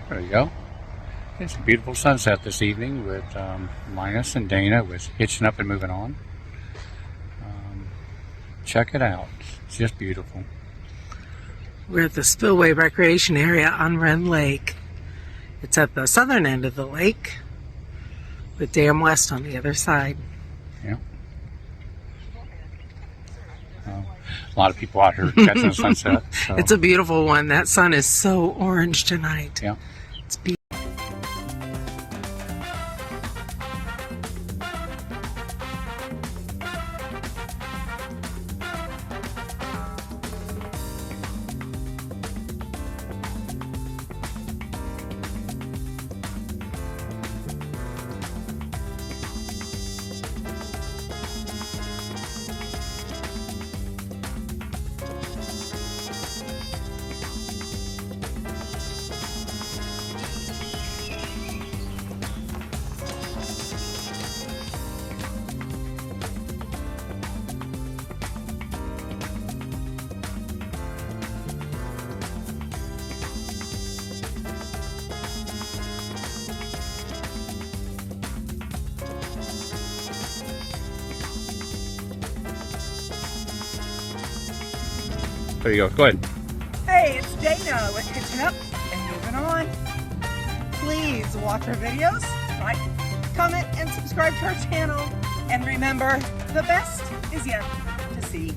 There you go. It's a beautiful sunset this evening with Linus and Dana with Hitching Up and Moving On. Check it out. It's just beautiful. We're at the Spillway Recreation Area on Ren Lake. It's at the southern end of the lake with Dam West on the other side. Yeah. A lot of people out here catching the sunset. So. It's a beautiful one. That sun is so orange tonight. Yeah. It's beautiful. There you go. Go ahead. Hey, it's Dana with Hitching Up and Moving On. Please watch our videos, like, comment, and subscribe to our channel. And remember, the best is yet to see.